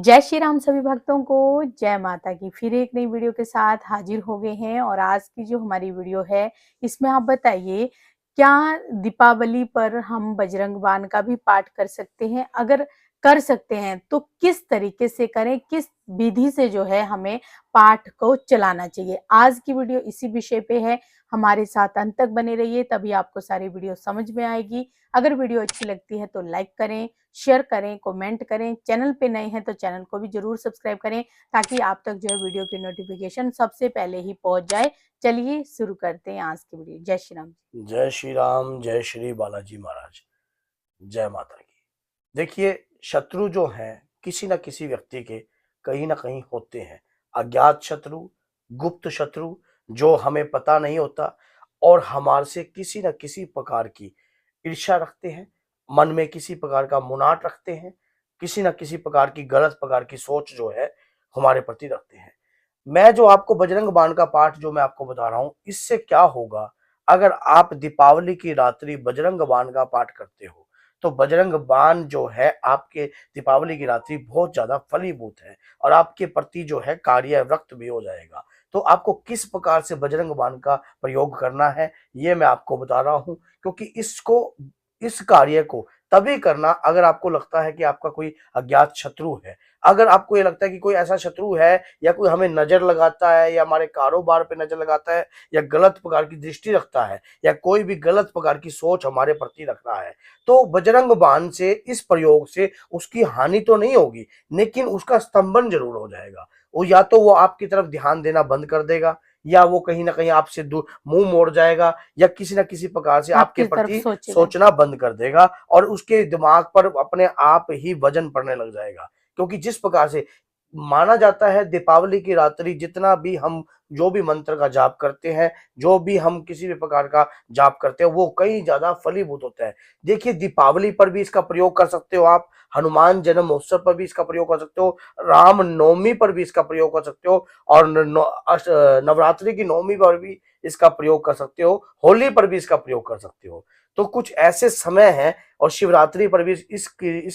जय श्री राम सभी भक्तों को। जय माता की। फिर एक नई वीडियो के साथ हाजिर हो गए हैं और आज की जो हमारी वीडियो है इसमें आप बताइए, क्या दीपावली पर हम बजरंग बाण का भी पाठ कर सकते हैं? अगर कर सकते हैं तो किस तरीके से करें, किस विधि से जो है हमें पाठ को चलाना चाहिए। आज की वीडियो इसी विषय पे है, हमारे साथ अंत तक बने रहिए, तभी आपको सारी वीडियो समझ में आएगी। अगर वीडियो अच्छी लगती है तो लाइक करें, शेयर करें, कमेंट करें। चैनल पे नए हैं तो चैनल को भी जरूर सब्सक्राइब करें ताकि आप तक जो है वीडियो की नोटिफिकेशन सबसे पहले ही पहुंच जाए। चलिए शुरू करते हैं आज की वीडियो। जय श्री राम। जय श्री राम, जय श्री बालाजी महाराज, जय माता की। देखिए, शत्रु जो हैं किसी न किसी व्यक्ति के कहीं ना कहीं होते हैं। अज्ञात शत्रु, गुप्त शत्रु, जो हमें पता नहीं होता और हमारे से किसी न किसी प्रकार की ईर्ष्या रखते हैं, मन में किसी प्रकार का मुनाट रखते हैं, किसी न किसी प्रकार की गलत प्रकार की सोच जो है हमारे प्रति रखते हैं। मैं जो आपको बजरंग बाण का पाठ जो मैं आपको बता रहा हूं, इससे क्या होगा अगर आप दीपावली की रात्रि बजरंग बाण का पाठ करते हो, तो बजरंग बाण जो है आपके दीपावली की रात्रि बहुत ज्यादा फलीभूत है और आपके प्रति जो है कार्यव्रत भी हो जाएगा। तो आपको किस प्रकार से बजरंग बाण का प्रयोग करना है ये मैं आपको बता रहा हूं, क्योंकि इस कार्य को तभी करना अगर आपको लगता है कि आपका कोई अज्ञात शत्रु है। अगर आपको ये लगता है कि कोई ऐसा शत्रु है या कोई हमें नजर लगाता है या हमारे कारोबार पे नजर लगाता है या गलत प्रकार की दृष्टि रखता है या कोई भी गलत प्रकार की सोच हमारे प्रति रख रहा है, तो बजरंग बाण से इस प्रयोग से उसकी हानि तो नहीं होगी, लेकिन उसका स्तंभन जरूर हो जाएगा। वो या तो वो आपकी तरफ ध्यान देना बंद कर देगा या वो कहीं ना कहीं आपसे मुंह मोड़ जाएगा या किसी ना किसी प्रकार से आपके आपकी तरफ प्रति सोचेगा। सोचना बंद कर देगा और उसके दिमाग पर अपने आप ही वजन पड़ने लग जाएगा। क्योंकि जिस प्रकार से माना जाता है, दीपावली की रात्रि जितना भी हम जो भी मंत्र का जाप करते हैं, जो भी हम किसी भी प्रकार का जाप करते हैं, वो कई ज्यादा फलीभूत होता है। देखिए, दीपावली पर भी इसका प्रयोग कर सकते हो आप, हनुमान जन्म महोत्सव पर भी इसका प्रयोग कर सकते हो, राम नवमी पर भी इसका प्रयोग कर सकते हो और नवरात्रि की नवमी पर भी इसका प्रयोग कर सकते हो, होली पर भी इसका प्रयोग कर सकते हो। तो कुछ ऐसे समय हैं और शिवरात्रि पर भी इस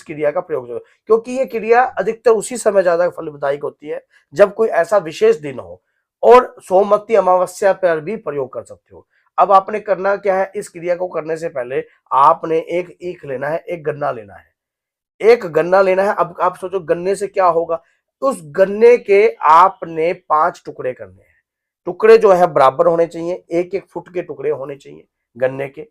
क्रिया का प्रयोग, क्योंकि ये क्रिया अधिकतर उसी समय ज्यादा फलदायक होती है जब कोई ऐसा विशेष दिन हो, और सोमवती अमावस्या पर भी प्रयोग कर सकते हो। अब आपने करना क्या है, इस क्रिया को करने से पहले आपने एक ईख लेना है, एक गन्ना लेना है, एक गन्ना लेना है। अब आप सोचो गन्ने से क्या होगा। उस गन्ने के आपने 5 टुकड़े करने हैं। टुकड़े जो है बराबर होने चाहिए, 1-1 फुट के टुकड़े होने चाहिए गन्ने के।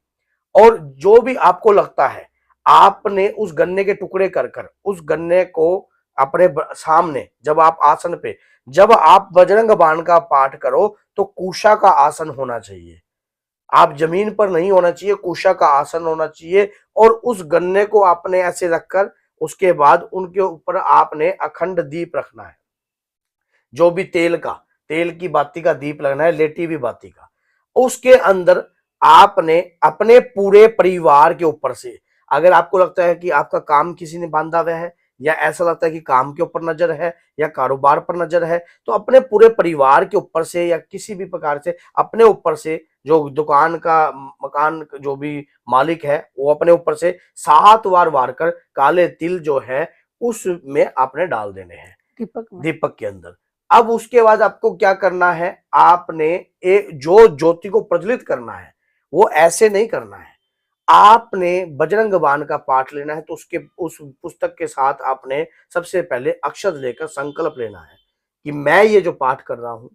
और जो भी आपको लगता है, आपने उस गन्ने के टुकड़े कर कर उस गन्ने को अपने सामने, जब आप आसन पे, जब आप बजरंग बाण का पाठ करो तो कुशा का आसन होना चाहिए। आप जमीन पर नहीं होना चाहिए, कुशा का आसन होना चाहिए। और उस गन्ने को आपने ऐसे रखकर उसके बाद उनके ऊपर आपने अखंड दीप रखना है, जो भी तेल की बाती का दीप लगना है, लेटी हुई बाती का। उसके अंदर आपने अपने पूरे परिवार के ऊपर से, अगर आपको लगता है कि आपका काम किसी ने बांधा हुआ है या ऐसा लगता है कि काम के ऊपर नजर है या कारोबार पर नजर है, तो अपने पूरे परिवार के ऊपर से या किसी भी प्रकार से अपने ऊपर से, जो दुकान का मकान जो भी मालिक है वो अपने ऊपर से 7 बार वार कर काले तिल जो है उसमें आपने डाल देने हैं, दीपक में। दीपक के अंदर। अब उसके बाद आपको क्या करना है, आपने जो ज्योति को प्रज्वलित करना है वो ऐसे नहीं करना है। आपने बजरंग बाण का पाठ लेना है, तो उसके उस पुस्तक के साथ आपने सबसे पहले अक्षर लेकर संकल्प लेना है कि मैं ये जो पाठ कर रहा हूं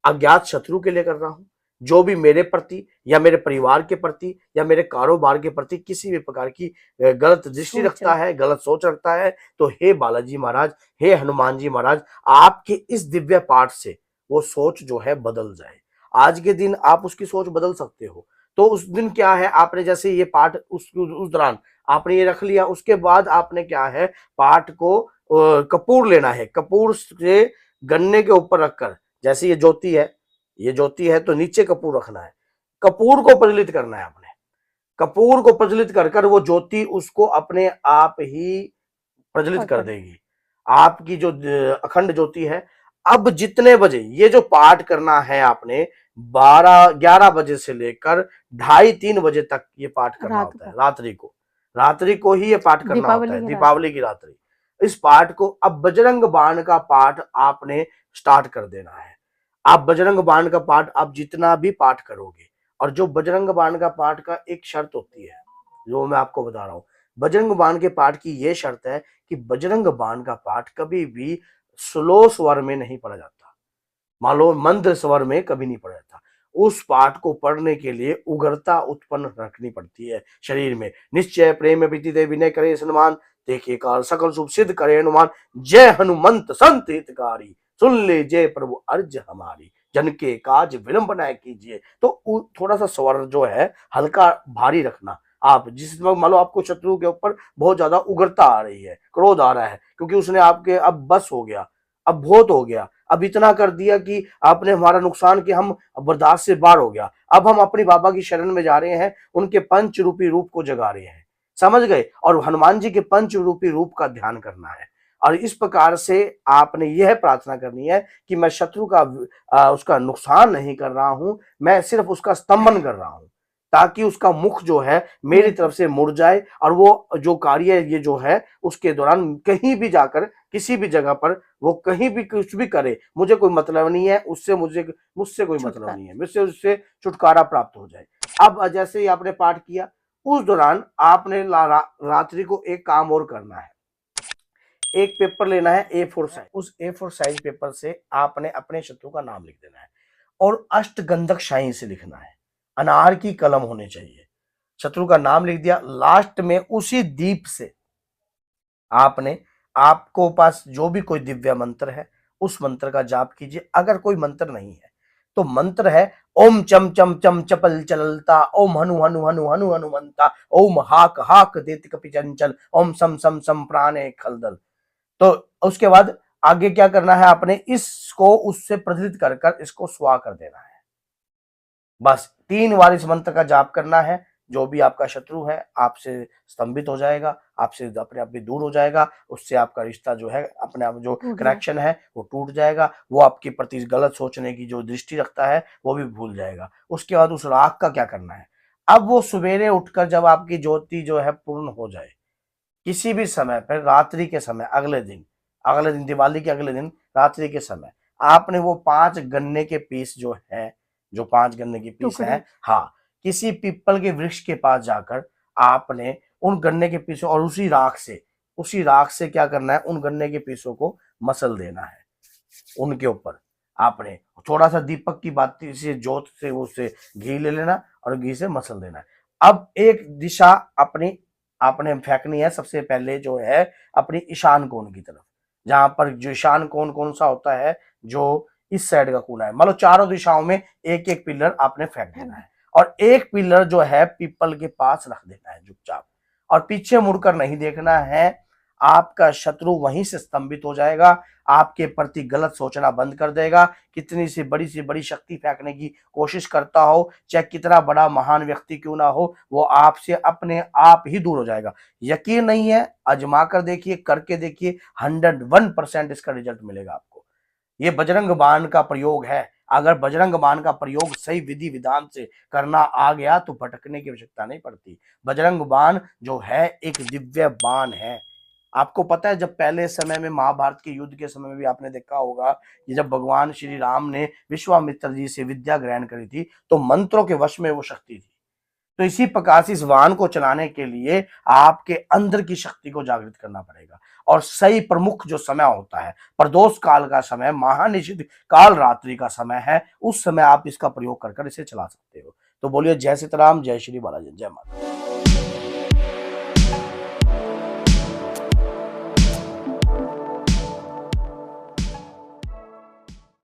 अज्ञात शत्रु के लिए कर रहा हूं। जो भी मेरे प्रति या मेरे परिवार के प्रति या मेरे कारोबार के प्रति किसी भी प्रकार की गलत दृष्टि सोच रखता रख। है, गलत सोच रखता है, तो हे बालाजी महाराज, हे हनुमान जी महाराज, आपके इस दिव्य पाठ से वो सोच जो है बदल जाए। आज के दिन आप उसकी सोच बदल सकते हो। तो उस दिन क्या है, आपने जैसे ये पाठ उस दौरान आपने ये रख लिया, उसके बाद आपने क्या है, पाठ को कपूर लेना है, कपूर से गन्ने के ऊपर रखकर, जैसे ये ज्योति है, ये ज्योति है तो नीचे कपूर रखना है, कपूर को प्रज्वलित करना है आपने। कपूर को प्रज्वलित कर कर वो ज्योति उसको अपने आप ही प्रज्वलित कर पकड़। देगी, आपकी जो अखंड ज्योति है। अब जितने बजे ये जो पाठ करना है आपने, 12-11 बजे से लेकर 2:30-3 बजे तक ये पाठ करना रात होता है, को। रात्रि को ही ये पाठ करना होता दीपावली है, की रात। दीपावली की रात्रि। इस पाठ को अब बजरंग बाण का पाठ आपने स्टार्ट कर देना है। आप बजरंग बाण का पाठ आप जितना भी पाठ करोगे, और जो बजरंग बाण का पाठ का एक शर्त होती है जो मैं आपको बता रहा हूं, बजरंग बाण के पाठ की यह शर्त है कि बजरंग बाण का पाठ कभी भी स्लो स्वर में नहीं पढ़ा जाता, मान लो मंद स्वर में कभी नहीं पढ़ा जाता। उस पाठ को पढ़ने के लिए उग्रता उत्पन्न रखनी पड़ती है शरीर में। निश्चय प्रेम प्रीति दे विनय करे सन्मान, देखिए काल सकल शुभ सिद्ध करे अनुमान, जय हनुमंत संत हितकारी, सुन ले जय प्रभु अर्ज हमारी, जन के काज विलंब न कीजिए। तो थोड़ा सा स्वर जो है हल्का भारी रखना। आप जिस वक्त मान लो आपको शत्रु के ऊपर बहुत ज्यादा उग्रता आ रही है, क्रोध आ रहा है, क्योंकि उसने आपके अब बस हो गया, अब बहुत हो गया, अब इतना कर दिया कि आपने हमारा नुकसान किया, हम बर्दाश्त से बाहर हो गया, अब हम अपनी बाबा की शरण में जा रहे हैं, उनके पंच रूपी रूप को जगा रहे हैं, समझ गए। और हनुमान जी के पंच रूपी रूप का ध्यान करना है, और इस प्रकार से आपने यह प्रार्थना करनी है कि मैं शत्रु का उसका नुकसान नहीं कर रहा हूं, मैं सिर्फ उसका स्तंभन कर रहा हूं, ताकि उसका मुख जो है मेरी तरफ से मुड़ जाए, और वो जो कार्य ये जो है उसके दौरान कहीं भी जाकर किसी भी जगह पर वो कहीं भी कुछ भी करे, मुझे कोई मतलब नहीं है उससे, मुझसे कोई मतलब नहीं है, मुझसे उससे छुटकारा प्राप्त हो जाए। अब जैसे ही आपने पाठ किया, उस दौरान आपने रात्रि को एक काम और करना है। एक पेपर लेना है A4 साइज, उस A4 साइज पेपर से आपने अपने शत्रु का नाम लिख देना है, और अष्टगंधक शाही से लिखना है, अनार की कलम होनी चाहिए। शत्रु का नाम लिख दिया, लास्ट में उसी दीप से आपने, आपको पास जो भी कोई दिव्य मंत्र है उस मंत्र का जाप कीजिए। अगर कोई मंत्र नहीं है तो मंत्र है ओम चम चम चम चपल चलता, ओम हनु हनु हनु हनु हनुमंता, ओम हाक हाक देत कपि चंचल, ओम सम सम सम प्राणे खलदल। तो उसके बाद आगे क्या करना है, आपने इसको उससे प्रज्वलित कर कर इसको स्वाहा कर देना है। बस 3 बार इस मंत्र का जाप करना है। जो भी आपका शत्रु है आपसे स्तंभित हो जाएगा, आपसे अपने आप भी दूर हो जाएगा, उससे आपका रिश्ता जो है अपने आप जो कनेक्शन है वो टूट जाएगा, वो आपके प्रति गलत सोचने की जो दृष्टि रखता है वो भी भूल जाएगा। उसके बाद उस राख का क्या करना है, अब वो सवेरे उठकर जब आपकी ज्योति जो है पूर्ण हो जाए, किसी भी समय पर रात्रि के समय, अगले दिन दिवाली के अगले दिन रात्रि के समय आपने वो 5 गन्ने के पीस जो है, जो 5 गन्ने के पीस है, हाँ, किसी पीपल के वृक्ष के पास जाकर आपने उन गन्ने के पीसों और उसी राख से क्या करना है, उन गन्ने के पीसों को मसल देना है। उनके ऊपर आपने थोड़ा सा दीपक की बाती से जोत से उससे घी ले लेना और घी से मसल देना है। अब एक दिशा अपनी आपने फेंकनी है, सबसे पहले जो है अपनी ईशान कोण की तरफ, जहां पर जो ईशान कोण कौन सा होता है, जो इस साइड का कोना है, मान लो चारों दिशाओं में एक एक पिलर आपने फेंक देना है, और एक पिलर जो है पीपल के पास रख देना है चुपचाप, और पीछे मुड़कर नहीं देखना है। आपका शत्रु वहीं से स्तंभित हो जाएगा, आपके प्रति गलत सोचना बंद कर देगा। कितनी सी बड़ी शक्ति फेंकने की कोशिश करता हो, चाहे कितना बड़ा महान व्यक्ति क्यों ना हो, वो आपसे अपने आप ही दूर हो जाएगा। यकीन नहीं है, आजमा कर देखिए, करके देखिए, 101% इसका रिजल्ट मिलेगा आपको। ये बजरंग बाण का प्रयोग है। अगर बजरंग बाण का प्रयोग सही विधि विधान से करना आ गया तो भटकने की आवश्यकता नहीं पड़ती। बजरंग बाण जो है एक दिव्य बाण है। आपको पता है, जब पहले समय में महाभारत के युद्ध के समय में भी आपने देखा होगा कि जब भगवान श्री राम ने विश्वामित्र जी से विद्या ग्रहण करी थी तो मंत्रों के वश में वो शक्ति थी। तो इसी प्रकार से इस वाहन को चलाने के लिए आपके अंदर की शक्ति को जागृत करना पड़ेगा, और सही प्रमुख जो समय होता है, प्रदोष काल का समय, महानिषिद्ध काल रात्रि का समय है, उस समय आप इसका प्रयोग कर इसे चला सकते हो। तो बोलिए जय सीताराम, जय श्री बालाजी, जय माता।